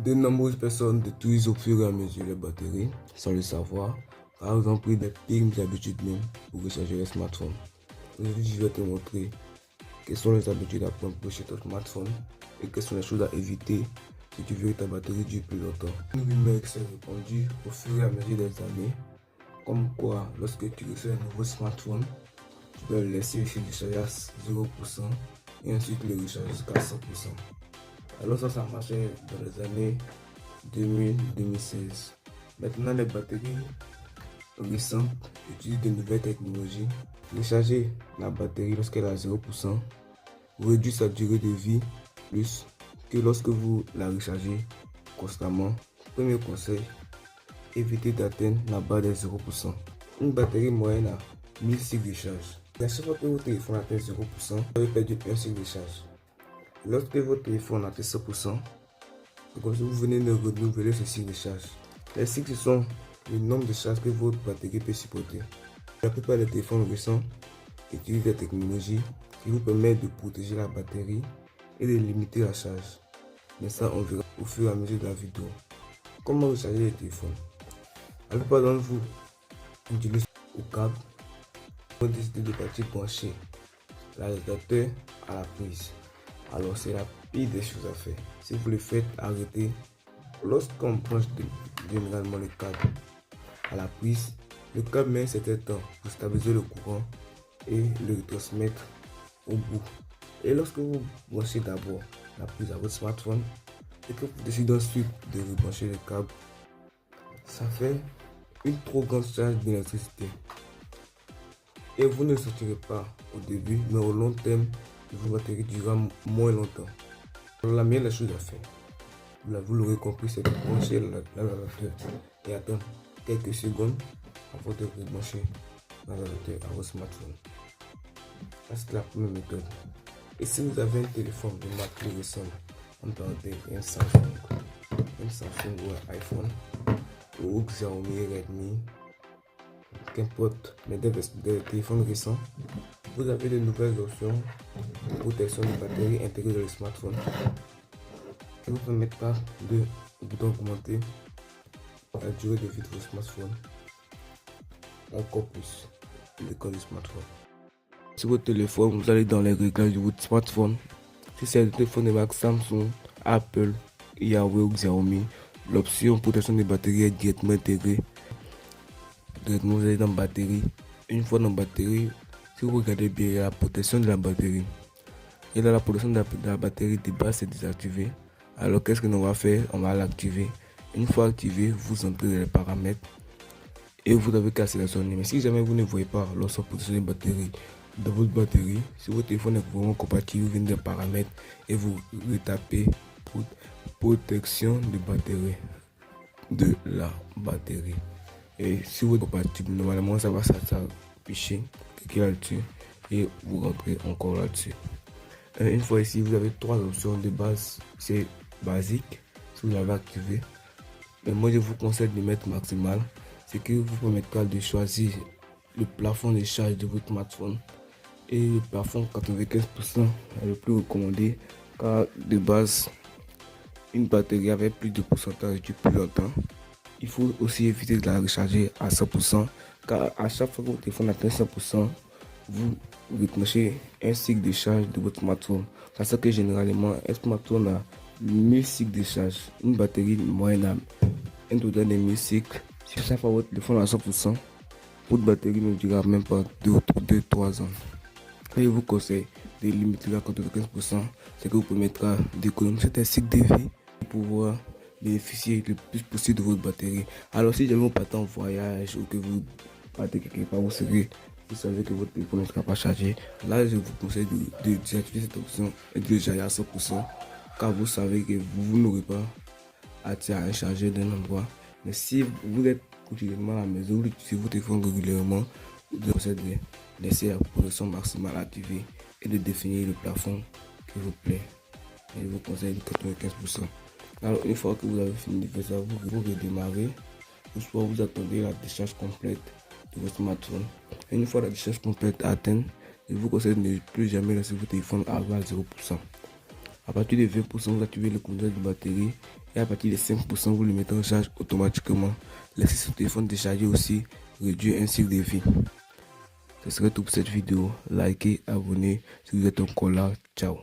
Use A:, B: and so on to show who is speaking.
A: De nombreuses personnes détruisent au fur et à mesure les batteries sans le savoir, car ils ont pris des pires habitudes même pour recharger les smartphones. Aujourd'hui, je vais te montrer quelles sont les habitudes à prendre pour recharger ton smartphone et quelles sont les choses à éviter si tu veux que ta batterie dure plus longtemps. Une rumeur qui s'est répandue au fur et à mesure des années, comme quoi lorsque tu reçois un nouveau smartphone, tu dois le laisser recharger à 0% et ensuite le recharger jusqu'à 100%. Alors ça marchait dans les années 2000-2016. Maintenant, les batteries récentes utilisent de nouvelles technologies. Recharger la batterie lorsqu'elle est à 0% réduit sa durée de vie plus que lorsque vous la rechargez constamment. Premier conseil, évitez d'atteindre la barre des 0%. Une batterie moyenne a 1000 cycles de charge. À chaque fois que votre téléphone atteint 0%, vous avez perdu un cycle de charge. Lorsque votre téléphone atteint 100%, c'est comme si vous venez de renouveler ce cycle de charge. Les cycles, ce sont le nombre de charges que votre batterie peut supporter. La plupart des téléphones récents utilisent des technologies qui vous permettent de protéger la batterie et de limiter la charge. Mais ça, on verra au fur et à mesure de la vidéo. Comment recharger les téléphones? La plupart d'entre vous utilisent au câble. Vous décidez de partir brancher l'adaptateur à la prise. Alors c'est la pire des choses à faire. Si vous le faites, arrêtez. Lorsqu'on branche généralement le câble à la prise, le câble met un certain temps pour stabiliser le courant et le transmettre au bout. Et lorsque vous branchez d'abord la prise à votre smartphone et que vous décidez ensuite de rebrancher le câble, ça fait une trop grande charge d'électricité. Et vous ne le sentirez pas au début, mais au long terme, votre batterie durera moins longtemps. Alors, la meilleure des choses à faire, vous l'aurez compris, c'est de brancher l'adaptateur et attendre quelques secondes avant de rebrancher l'adaptateur à votre smartphone. C'est la première méthode. Et si vous avez un téléphone de marque plus récente, on peut dire un Samsung ou un iPhone, ou Xiaomi, Redmi, qu'importe, mais des téléphones récents, vous avez de nouvelles options de protection de batterie intégrées dans le smartphone qui vous permettra de augmenter la durée de vie de votre smartphone encore plus l'écran du smartphone. Sur votre téléphone, vous allez dans les réglages de votre smartphone. Si c'est un téléphone de marque Samsung, Apple, Huawei ou Xiaomi, l'option protection de batterie est directement intégrée. Directement, vous allez dans batterie. Une fois dans batterie, si vous regardez bien, il y a la protection de la batterie. Et là, la protection de la batterie de base est désactivée. Alors, qu'est-ce que l'on va faire? On va l'activer. Une fois activé, vous entrez dans les paramètres et vous avez qu'à sélectionner. Mais si jamais vous ne voyez pas l'option protection de batterie dans votre batterie, si votre téléphone est vraiment compatible, vous venez des paramètres et vous retapez protection de batterie de la batterie. Et si vous êtes compatible, normalement ça va s'afficher cliquez là-dessus et vous rentrez encore là-dessus. Une fois ici, vous avez trois options de base. C'est basique si vous l'avez activé, mais moi je vous conseille de mettre maximal, c'est que vous permettra de choisir le plafond de charge de votre smartphone. Et le plafond 95% est le plus recommandé, car de base une batterie avec plus de pourcentage dure plus longtemps. Il faut aussi éviter de la recharger à 100%, car à chaque fois que votre téléphone atteint 100%, vous déclenchez un cycle de charge de votre smartphone. Parce que généralement, un smartphone a 1000 cycles de charge. Une batterie moyenne a un total de 1000 cycles. Si chaque fois votre téléphone à 100%, votre batterie ne durera même pas 2-3 ans. Et je vous conseille de limiter à 95%, c'est que vous permettra d'économiser un cycle de vie pour pouvoir bénéficier le plus possible de votre batterie. Alors si jamais vous partez en voyage ou que vous partez quelque part, vous savez que votre téléphone ne sera pas chargé, là je vous conseille de désactiver cette option et de le charger à 100%, car vous savez que vous n'aurez pas à charger d'un endroit. Mais si vous êtes quotidiennement à la maison, vous utilisez votre téléphone régulièrement, je vous conseille de laisser la protection maximale activée et de définir le plafond qui vous plaît. Et je vous conseille de 95%. Alors une fois que vous avez fini de faire ça, vous redémarrez, ou soit vous attendez la décharge complète de votre smartphone. Et une fois la décharge complète atteinte, je vous conseille de ne plus jamais laisser votre téléphone arriver à 0%. À partir de 20%, vous activez le compteur de batterie Et à partir de 5%, vous le mettez en charge automatiquement. Laissez son téléphone décharger aussi, réduire un cycle de vie. Ce serait tout pour cette vidéo. Likez, abonnez si vous êtes encore là. Ciao.